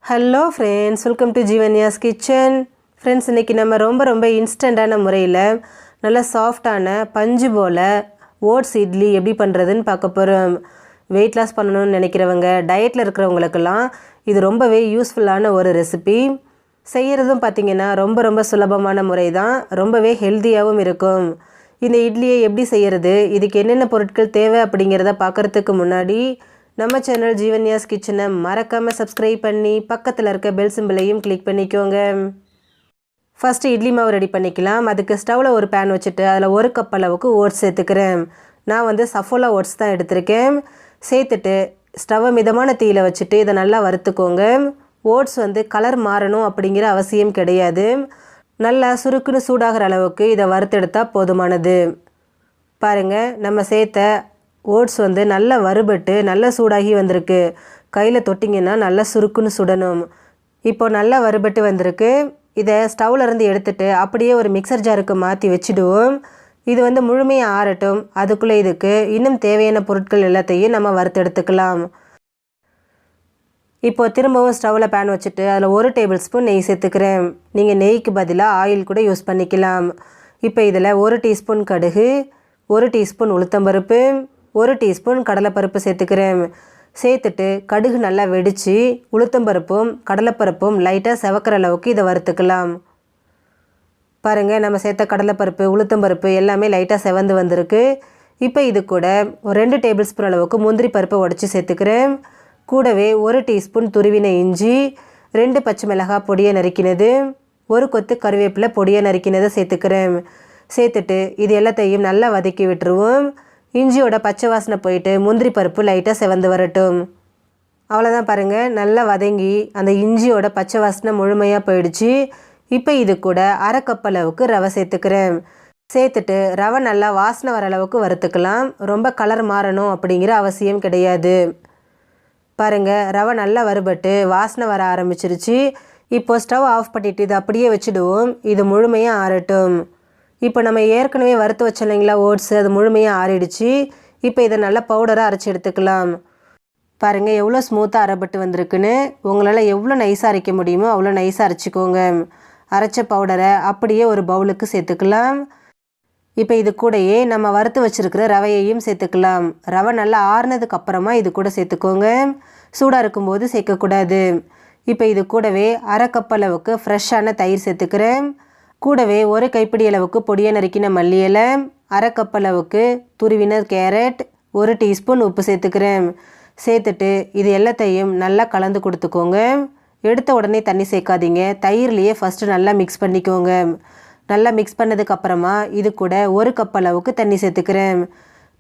Hello friends, welcome to Jeevanya's kitchen. Friends, இன்றைக்கி நம்ம ரொம்ப இன்ஸ்டண்ட்டான முறையில் நல்லா சாஃப்டான பஞ்சு போல் ஓட்ஸ் இட்லி எப்படி பண்ணுறதுன்னு பார்க்க போகிறோம். வெயிட் லாஸ் பண்ணணும்னு நினைக்கிறவங்க, டயட்டில் இருக்கிறவங்களுக்கெல்லாம் இது ரொம்பவே யூஸ்ஃபுல்லான ஒரு ரெசிபி. செய்கிறதும் பார்த்திங்கன்னா ரொம்ப சுலபமான முறை தான், ரொம்பவே ஹெல்த்தியாகவும் இருக்கும். இந்த இட்லியை எப்படி செய்கிறது, இதுக்கு என்னென்ன பொருட்கள் தேவை அப்படிங்கிறத பார்க்குறதுக்கு முன்னாடி நம்ம சேனல் ஜீவன்யாஸ் கிச்சனை மறக்காமல் சப்ஸ்கிரைப் பண்ணி பக்கத்தில் இருக்க பெல் சிம்பிளையும் கிளிக் பண்ணிக்கோங்க. ஃபஸ்ட்டு இட்லி மாவு ரெடி பண்ணிக்கலாம். அதுக்கு ஸ்டவ்வில் ஒரு பேன் வச்சுட்டு அதில் 1 கப் அளவுக்கு ஓட்ஸ் சேர்த்துக்கிறேன். நான் சஃபோலா ஓட்ஸ் தான் எடுத்திருக்கேன். சேர்த்துட்டு ஸ்டவ்வை மிதமான தீயில் வச்சுட்டு இதை நல்லா வறுத்துக்கோங்க. ஓட்ஸ் கலர் மாறணும் அப்படிங்கிற அவசியம் கிடையாது. நல்லா சுருக்குன்னு சூடாகிற அளவுக்கு இதை வறுத்தெடுத்தால் போதுமானது. பாருங்கள், நம்ம சேர்த்த ஓட்ஸ் நல்லா வறுபட்டு நல்லா சூடாகி வந்திருக்கு. கையில் தொட்டிங்கன்னா நல்லா சுருக்குன்னு சுடணும். இப்போ நல்லா வறுபட்டு வந்திருக்கு. இதை ஸ்டவ்லேருந்து எடுத்துகிட்டு அப்படியே ஒரு மிக்சர் ஜாருக்கு மாற்றி வச்சுடுவோம். இது முழுமையாக ஆறட்டும். அதுக்குள்ளே இதுக்கு இன்னும் தேவையான பொருட்கள் எல்லாத்தையும் நம்ம வறுத்தெடுத்துக்கலாம். இப்போது திரும்பவும் ஸ்டவ்வில் பேன் வச்சுட்டு அதில் 1 டேபிள் ஸ்பூன் நெய் சேர்த்துக்கிறேன். நீங்கள் நெய்க்கு பதிலாக ஆயில் கூட யூஸ் பண்ணிக்கலாம். இப்போ இதில் 1 டீஸ்பூன் கடுகு, 1 டீஸ்பூன் உளுத்தம்பருப்பு, 1 டீஸ்பூன் கடலைப்பருப்பு சேர்த்துக்கிறேன். சேர்த்துட்டு கடுகு நல்லா வெடித்து உளுத்தம்பருப்பும் கடலைப்பருப்பும் லைட்டாக செவக்கிற அளவுக்கு இதை வறுத்துக்கலாம். பாருங்கள், நம்ம சேர்த்த கடலைப்பருப்பு உளுத்தம்பருப்பு எல்லாமே லைட்டாக செவந்து வந்திருக்கு. இப்போ இது கூட ஒரு 2 டேபிள் ஸ்பூன் அளவுக்கு முந்திரி பருப்பை உடச்சி சேர்த்துக்கிறேன். கூடவே 1 டீஸ்பூன் துருவின இஞ்சி, 2 பச்சை மிளகாய் பொடியை நறுக்கினது, 1 கொத்து கருவேப்பிலை பொடியை நறுக்கினதை சேர்த்துக்கிறேன். சேர்த்துட்டு இது எல்லாத்தையும் நல்லா வதக்கி விட்டுருவோம். இஞ்சியோட பச்சை வாசனை போயிட்டு முந்திரி பருப்பு லைட்டாக செவந்து வரட்டும். அவ்வளோதான், பாருங்கள், நல்லா வதங்கி அந்த இஞ்சியோட பச்சை வாசனை முழுமையாக போயிடுச்சு. இப்போ இது கூட 1/2 கப் அளவுக்கு ரவை சேர்த்துக்கிறேன். சேர்த்துட்டு ரவை நல்லா வாசனை வர அளவுக்கு வறுத்துக்கலாம். ரொம்ப கலர் மாறணும் அப்படிங்கிற அவசியம் கிடையாது. பாருங்கள், ரவை நல்லா வறுபட்டு வாசனை வர ஆரம்பிச்சிருச்சு. இப்போது ஸ்டவ் ஆஃப் பண்ணிவிட்டு இதை அப்படியே வச்சுடுவோம். இது முழுமையாக ஆறட்டும். இப்போ நம்ம ஏற்கனவே வறுத்து வச்சோம் இல்லைங்களா ஓட்ஸ், அது முழுமையாக ஆறிடுச்சு. இப்போ இதை நல்லா பவுடராக அரைச்சி எடுத்துக்கலாம். பாருங்கள், எவ்வளோ ஸ்மூத்தாக அரைப்பட்டு வந்திருக்குன்னு. உங்களால் எவ்வளோ நைஸாக அரைக்க முடியுமோ அவ்வளோ நைஸாக அரைச்சிக்கோங்க. அரைச்ச பவுடரை அப்படியே ஒரு பவுலுக்கு சேர்த்துக்கலாம். இப்போ இது கூடயே நம்ம வறுத்து வச்சுருக்கிற ரவையையும் சேர்த்துக்கலாம். ரவை நல்லா ஆறுனதுக்கு அப்புறமா இது கூட சேர்த்துக்கோங்க. சூடாக இருக்கும்போது சேர்க்கக்கூடாது. இப்போ இது கூடவே 1/2 கப் அளவுக்கு ஃப்ரெஷ்ஷான தயிர் சேர்த்துக்கிறேன். கூடவே 1 கைப்பிடி அளவுக்கு பொடியை நறுக்கின மல்லி இலை, 1/2 கப் அளவுக்கு துருவின கேரட், 1 டீஸ்பூன் உப்பு சேர்த்துக்கிறேன். சேர்த்துட்டு இது எல்லாத்தையும் நல்லா கலந்து கொடுத்துக்கோங்க. எடுத்த உடனே தண்ணி சேர்க்காதீங்க. தயிர்லேயே ஃபஸ்ட்டு நல்லா மிக்ஸ் பண்ணிக்கோங்க. நல்லா மிக்ஸ் பண்ணதுக்கப்புறமா இது கூட 1 கப் அளவுக்கு தண்ணி சேர்த்துக்கிறேன்.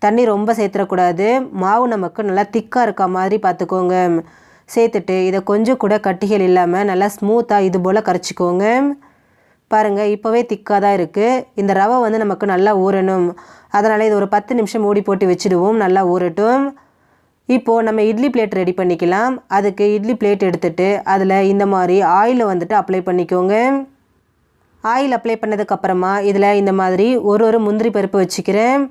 தண்ணி ரொம்ப சேர்த்துடக்கூடாது. மாவு நமக்கு நல்லா திக்காக இருக்க மாதிரி பார்த்துக்கோங்க. சேர்த்துட்டு இதை கொஞ்சம் கூட கட்டிகள் இல்லாமல் நல்லா ஸ்மூத்தாக இது போல் கரைச்சிக்கோங்க. பாருங்கள், இப்போவே திக்காக தான் இருக்குது. இந்த ரவை நமக்கு நல்லா ஊறணும். அதனால் இது ஒரு 10 நிமிஷம் மூடி போட்டு வச்சுடுவோம், நல்லா ஊறட்டும். இப்போது நம்ம இட்லி பிளேட் ரெடி பண்ணிக்கலாம். அதுக்கு இட்லி பிளேட் எடுத்துகிட்டு அதில் இந்த மாதிரி ஆயிலை அப்ளை பண்ணிக்கோங்க. ஆயில் அப்ளை பண்ணதுக்கப்புறமா இதில் இந்த மாதிரி ஒரு முந்திரி பருப்பு வச்சுக்கிறேன்.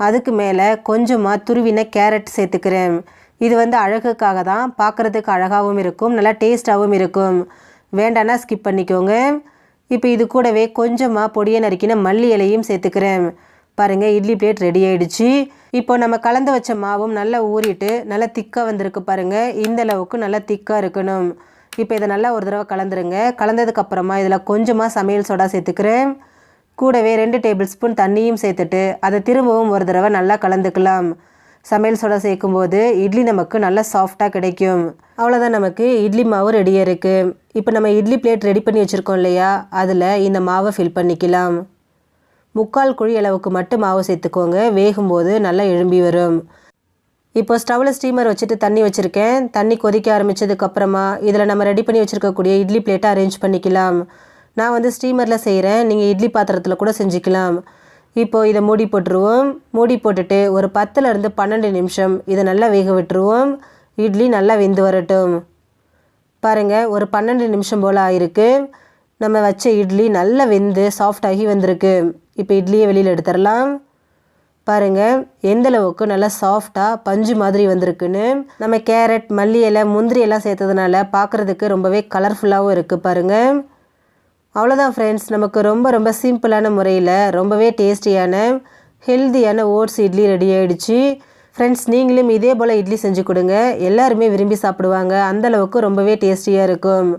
அதுக்கு மேலே கொஞ்சமாக துருவின கேரட் சேர்த்துக்கிறேன். இது அழகுக்காக தான், பார்க்குறதுக்கு அழகாகவும் இருக்கும், நல்லா டேஸ்ட்டாகவும் இருக்கும். வேண்டான்னா ஸ்கிப் பண்ணிக்கோங்க. இப்போ இது கூடவே கொஞ்சமாக பொடியை நறுக்கின மல்லி இலையும் சேர்த்துக்கிறேன். பாருங்கள், இட்லி பிளேட் ரெடி ஆகிடுச்சு. இப்போ நம்ம கலந்து வச்ச மாவும் நல்லா ஊறிட்டு நல்லா திக்காக வந்திருக்கு. பாருங்கள், இந்த அளவுக்கு நல்லா திக்காக இருக்கணும். இப்போ இதை நல்லா ஒரு தடவை கலந்துருங்க. கலந்ததுக்கப்புறமா இதில் கொஞ்சமாக சமையல் சோடா சேர்த்துக்கிறேன். கூடவே 2 டேபிள் ஸ்பூன் தண்ணியும் சேர்த்துட்டு அதை திரும்பவும் ஒரு தடவை நல்லா கலந்துக்கலாம். சமையல் சோடா சேர்க்கும்போது இட்லி நமக்கு நல்லா சாஃப்டாக கிடைக்கும். அவ்வளோதான், நமக்கு இட்லி மாவு ரெடியாக இருக்குது. இப்போ நம்ம இட்லி பிளேட் ரெடி பண்ணி வச்சுருக்கோம் இல்லையா, அதில் இந்த மாவை ஃபில் பண்ணிக்கலாம். 3/4 குழி அளவுக்கு மட்டும் மாவு சேர்த்துக்கோங்க. வேகும்போது நல்லா எழும்பி வரும். இப்போ ஸ்டவ்வில் ஸ்டீமர் வச்சுட்டு தண்ணி வச்சுருக்கேன். தண்ணி கொதிக்க ஆரம்பித்ததுக்கப்புறமா இதில் நம்ம ரெடி பண்ணி வச்சுருக்கக்கூடிய இட்லி பிளேட்டை அரேஞ்ச் பண்ணிக்கலாம். நான் ஸ்டீமரில் செய்கிறேன், நீங்கள் இட்லி பாத்திரத்தில் கூட செஞ்சுக்கலாம். இப்போது இதை மூடி போட்டுருவோம். மூடி போட்டுட்டு ஒரு 10லேருந்து 12 நிமிஷம் இதை நல்லா வேக விட்டுருவோம். இட்லி நல்லா வெந்து வரட்டும். பாருங்கள், ஒரு 12 நிமிஷம் போல் ஆயிருக்கு. நம்ம வச்ச இட்லி நல்லா வெந்து சாஃப்டாகி வந்திருக்கு. இப்போ இட்லியை வெளியில் எடுத்துடலாம். பாருங்கள் எந்த அளவுக்கு நல்லா சாஃப்டாக பஞ்சு மாதிரி வந்திருக்குன்னு. நம்ம கேரட், மல்லி இலை, முந்திரி எல்லாம் சேர்த்ததுனால பார்க்குறதுக்கு ரொம்பவே கலர்ஃபுல்லாகவும் இருக்குது பாருங்கள். அவ்வளோதான் ஃப்ரெண்ட்ஸ், நமக்கு ரொம்ப சிம்பிளான முறையில் ரொம்பவே டேஸ்டியான ஹெல்த்தியான ஓட்ஸ் இட்லி ரெடி ஆகிடுச்சு. ஃப்ரெண்ட்ஸ், நீங்களும் இதே போல் இட்லி செஞ்சு கொடுங்க, எல்லாருமே விரும்பி சாப்பிடுவாங்க. அந்தளவுக்கு ரொம்பவே டேஸ்டியாக இருக்கும்.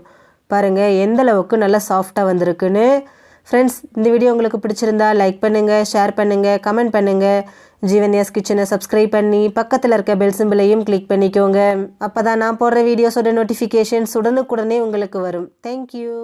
பாருங்கள் எந்த அளவுக்கு நல்லா சாஃப்டாக வந்திருக்குன்னு. ஃப்ரெண்ட்ஸ், இந்த வீடியோ உங்களுக்கு பிடிச்சிருந்தா லைக் பண்ணுங்கள், ஷேர் பண்ணுங்கள், கமெண்ட் பண்ணுங்கள். ஜீவன்யாஸ் கிச்சனை சப்ஸ்கிரைப் பண்ணி பக்கத்தில் இருக்க பெல் சிம்பிளையும் கிளிக் பண்ணிக்கோங்க. அப்போ தான் நான் போடுற வீடியோஸோட நோட்டிஃபிகேஷன்ஸ் உடனுக்குடனே உங்களுக்கு வரும். தேங்க்யூ.